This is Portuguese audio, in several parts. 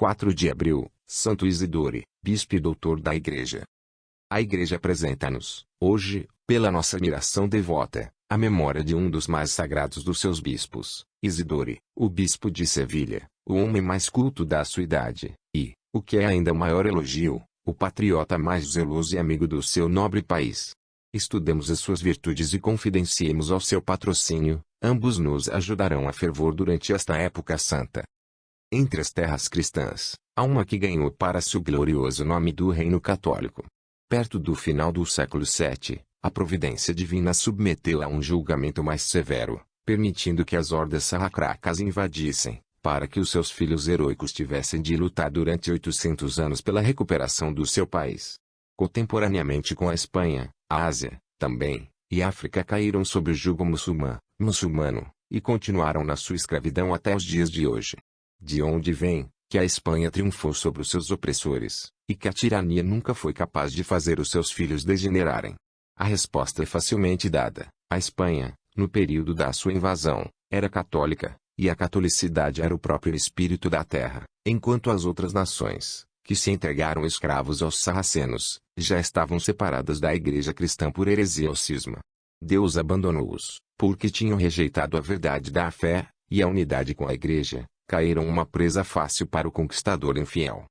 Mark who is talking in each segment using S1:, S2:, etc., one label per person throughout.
S1: 4 de abril, Santo Isidore, bispo e doutor da Igreja. A Igreja apresenta-nos, hoje, pela nossa admiração devota, a memória de um dos mais sagrados dos seus bispos, Isidore, o bispo de Sevilha, o homem mais culto da sua idade, e, o que é ainda maior elogio, o patriota mais zeloso e amigo do seu nobre país. Estudemos as suas virtudes e confidenciemos ao seu patrocínio, ambos nos ajudarão a fervor durante esta época santa. Entre as terras cristãs, há uma que ganhou para si o glorioso nome do Reino Católico. Perto do final do século VII, a providência divina submeteu-a um julgamento mais severo, permitindo que as hordas sarracracas invadissem, para que os seus filhos heroicos tivessem de lutar durante 800 anos pela recuperação do seu país. Contemporaneamente com a Espanha, a Ásia, também, e a África caíram sob o jugo muçulmano, e continuaram na sua escravidão até os dias de hoje. De onde vem, que a Espanha triunfou sobre os seus opressores, e que a tirania nunca foi capaz de fazer os seus filhos degenerarem? A resposta é facilmente dada. A Espanha, no período da sua invasão, era católica, e a catolicidade era o próprio espírito da terra, enquanto as outras nações, que se entregaram escravos aos sarracenos, já estavam separadas da Igreja cristã por heresia ou cisma. Deus abandonou-os, porque tinham rejeitado a verdade da fé, e a unidade com a Igreja, caíram uma presa fácil para o conquistador infiel.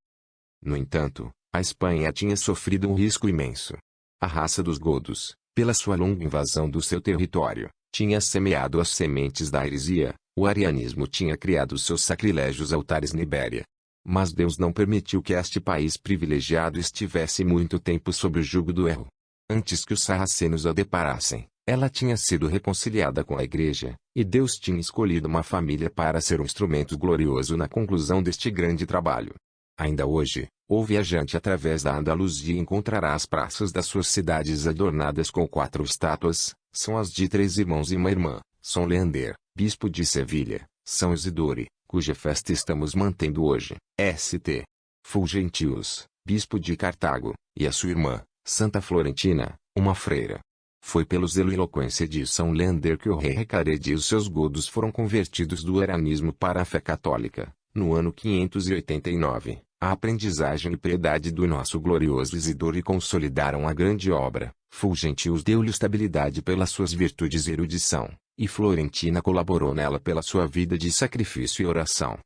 S1: No entanto, a Espanha tinha sofrido um risco imenso. A raça dos godos, pela sua longa invasão do seu território, tinha semeado as sementes da heresia, o arianismo tinha criado seus sacrilégios altares na Ibéria. Mas Deus não permitiu que este país privilegiado estivesse muito tempo sob o jugo do erro. Antes que os sarracenos a deparassem, ela tinha sido reconciliada com a Igreja, e Deus tinha escolhido uma família para ser um instrumento glorioso na conclusão deste grande trabalho. Ainda hoje, o viajante através da Andaluzia encontrará as praças das suas cidades adornadas com 4 estátuas, são as de 3 irmãos e uma irmã, São Leander, bispo de Sevilha, São Isidore, cuja festa estamos mantendo hoje, St. Fulgentius, bispo de Cartago, e a sua irmã, Santa Florentina, uma freira. Foi pelo zelo e eloquência de São Leander que o rei Recared e os seus godos foram convertidos do arianismo para a fé católica, no ano 589. A aprendizagem e piedade do nosso glorioso Isidore consolidaram a grande obra. Fulgentius deu-lhe estabilidade pelas suas virtudes e erudição, e Florentina colaborou nela pela sua vida de sacrifício e oração.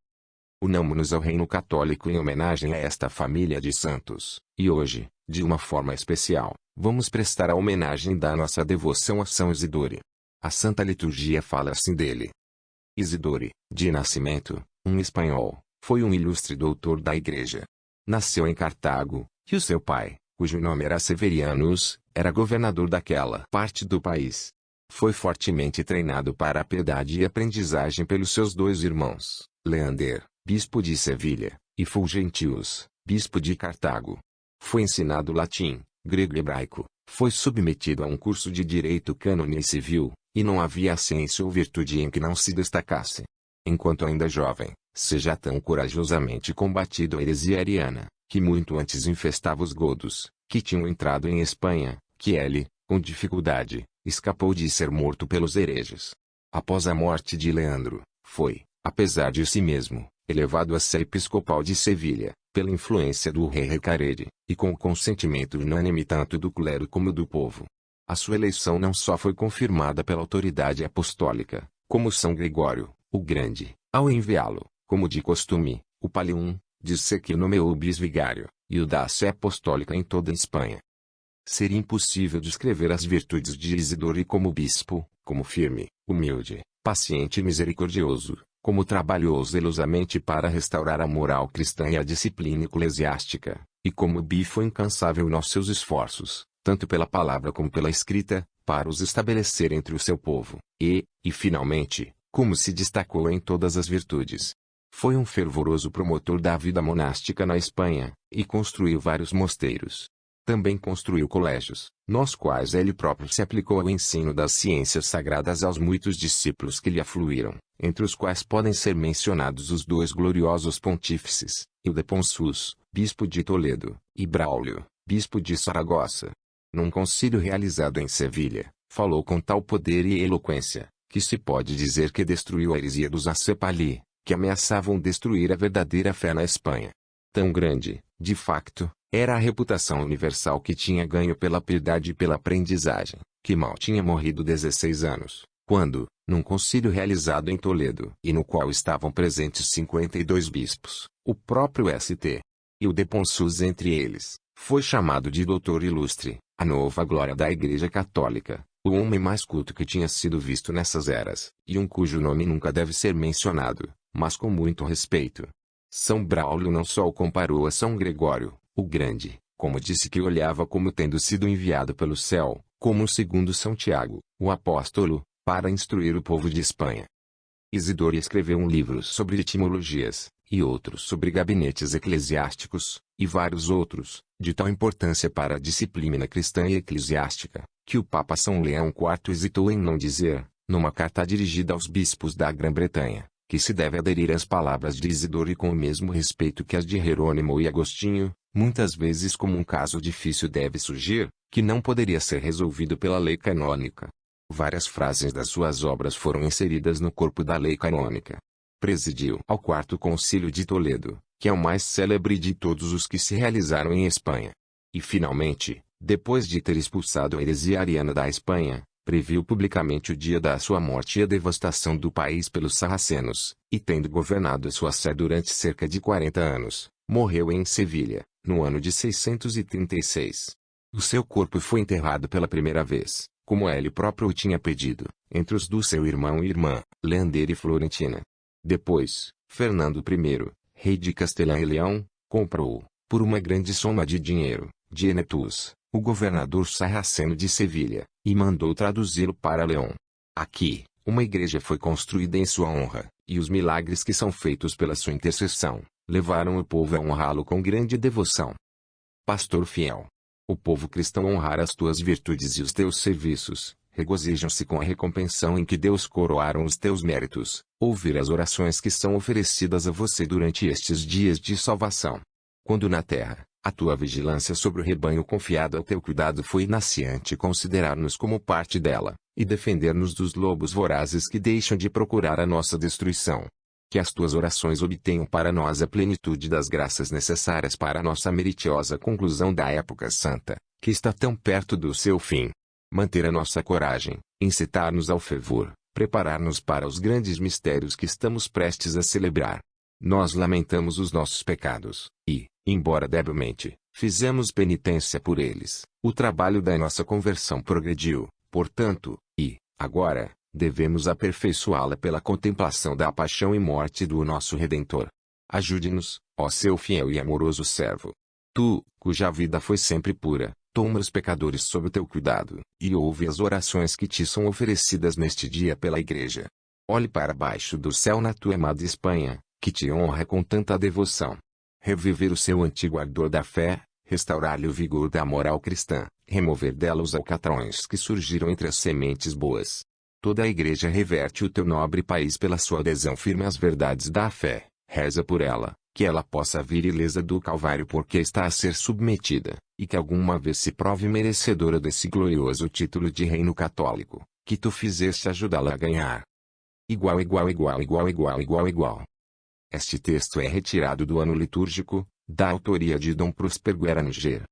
S1: Unamo-nos ao Reino Católico em homenagem a esta família de santos, e hoje, de uma forma especial, vamos prestar a homenagem da nossa devoção a São Isidore. A Santa Liturgia fala assim dele. Isidore, de nascimento, um espanhol, foi um ilustre doutor da Igreja. Nasceu em Cartago, e o seu pai, cujo nome era Severianus, era governador daquela parte do país. Foi fortemente treinado para a piedade e aprendizagem pelos seus 2 irmãos, Leander, bispo de Sevilha, e Fulgentius, bispo de Cartago. Foi ensinado latim, grego e hebraico, foi submetido a um curso de direito cânone e civil, e não havia ciência ou virtude em que não se destacasse. Enquanto ainda jovem, seja tão corajosamente combatido a heresia ariana, que muito antes infestava os godos, que tinham entrado em Espanha, que ele, com dificuldade, escapou de ser morto pelos hereges. Após a morte de Leandro, foi, apesar de si mesmo, elevado a sé episcopal de Sevilha, pela influência do rei Recared, e com o consentimento unânime tanto do clero como do povo. A sua eleição não só foi confirmada pela autoridade apostólica, como São Gregório, o Grande, ao enviá-lo, como de costume, o Paleum, disse que o nomeou bisvigário, e o da sé apostólica em toda a Espanha. Seria impossível descrever as virtudes de Isidore como bispo, como firme, humilde, paciente e misericordioso, como trabalhou zelosamente para restaurar a moral cristã e a disciplina eclesiástica, e como bifo incansável nos seus esforços, tanto pela palavra como pela escrita, para os estabelecer entre o seu povo, e finalmente, como se destacou em todas as virtudes. Foi um fervoroso promotor da vida monástica na Espanha, e construiu vários mosteiros. Também construiu colégios, nos quais ele próprio se aplicou ao ensino das ciências sagradas aos muitos discípulos que lhe afluíram, entre os quais podem ser mencionados os 2 gloriosos pontífices, Ildefonsus, bispo de Toledo, e Braulio, bispo de Saragossa. Num concílio realizado em Sevilha, falou com tal poder e eloquência, que se pode dizer que destruiu a heresia dos Acepali, que ameaçavam destruir a verdadeira fé na Espanha. Tão grande, de facto, era a reputação universal que tinha ganho pela piedade e pela aprendizagem, que mal tinha morrido 16 anos, quando, num concílio realizado em Toledo e no qual estavam presentes 52 bispos, o próprio St. Ildefonsus entre eles, foi chamado de Doutor Ilustre, a nova glória da Igreja Católica, o homem mais culto que tinha sido visto nessas eras, e um cujo nome nunca deve ser mencionado, mas com muito respeito. São Braulio não só o comparou a São Gregório, o Grande, como disse que olhava como tendo sido enviado pelo céu, como o segundo São Tiago, o apóstolo, para instruir o povo de Espanha. Isidoro escreveu um livro sobre etimologias, e outros sobre gabinetes eclesiásticos, e vários outros, de tal importância para a disciplina cristã e eclesiástica, que o Papa São Leão IV hesitou em não dizer, numa carta dirigida aos bispos da Grã-Bretanha, que se deve aderir às palavras de Isidoro e com o mesmo respeito que as de Jerônimo e Agostinho, muitas vezes como um caso difícil deve surgir, que não poderia ser resolvido pela lei canônica. Várias frases das suas obras foram inseridas no corpo da lei canônica. Presidiu ao Quarto Concílio de Toledo, que é o mais célebre de todos os que se realizaram em Espanha. E finalmente, depois de ter expulsado a heresia ariana da Espanha, previu publicamente o dia da sua morte e a devastação do país pelos sarracenos, e tendo governado a sua sé durante cerca de 40 anos, morreu em Sevilha, no ano de 636. O seu corpo foi enterrado pela primeira vez, como ele próprio o tinha pedido, entre os do seu irmão e irmã, Leandro e Florentina. Depois, Fernando I, rei de Castelã e Leão, comprou, por uma grande soma de dinheiro, de Enetus, o governador sarraceno de Sevilha, e mandou traduzi-lo para Leão. Aqui, uma igreja foi construída em sua honra, e os milagres que são feitos pela sua intercessão, levaram o povo a honrá-lo com grande devoção. Pastor fiel. O povo cristão honrar as tuas virtudes e os teus serviços, regozijam-se com a recompensão em que Deus coroaram os teus méritos, ouvir as orações que são oferecidas a você durante estes dias de salvação. Quando na terra, a tua vigilância sobre o rebanho confiado ao teu cuidado foi inaciante considerar-nos como parte dela, e defender-nos dos lobos vorazes que deixam de procurar a nossa destruição. Que as tuas orações obtenham para nós a plenitude das graças necessárias para a nossa meritiosa conclusão da época santa, que está tão perto do seu fim. Manter a nossa coragem, incitar-nos ao fervor, preparar-nos para os grandes mistérios que estamos prestes a celebrar. Nós lamentamos os nossos pecados, e, embora debilmente, fizemos penitência por eles. O trabalho da nossa conversão progrediu, portanto, e, agora, devemos aperfeiçoá-la pela contemplação da paixão e morte do nosso Redentor. Ajude-nos, ó seu fiel e amoroso servo. Tu, cuja vida foi sempre pura, toma os pecadores sob o teu cuidado, e ouve as orações que te são oferecidas neste dia pela Igreja. Olhe para baixo do céu na tua amada Espanha, que te honra com tanta devoção. Reviver o seu antigo ardor da fé, restaurar-lhe o vigor da moral cristã, remover dela os alcatrões que surgiram entre as sementes boas. Toda a Igreja reverte o teu nobre país pela sua adesão firme às verdades da fé, reza por ela, que ela possa vir ilesa do Calvário porque está a ser submetida, e que alguma vez se prove merecedora desse glorioso título de reino católico, que tu fizeste ajudá-la a ganhar. Igual. Este texto é retirado do ano litúrgico, da autoria de Dom Próspero Guerra Nger.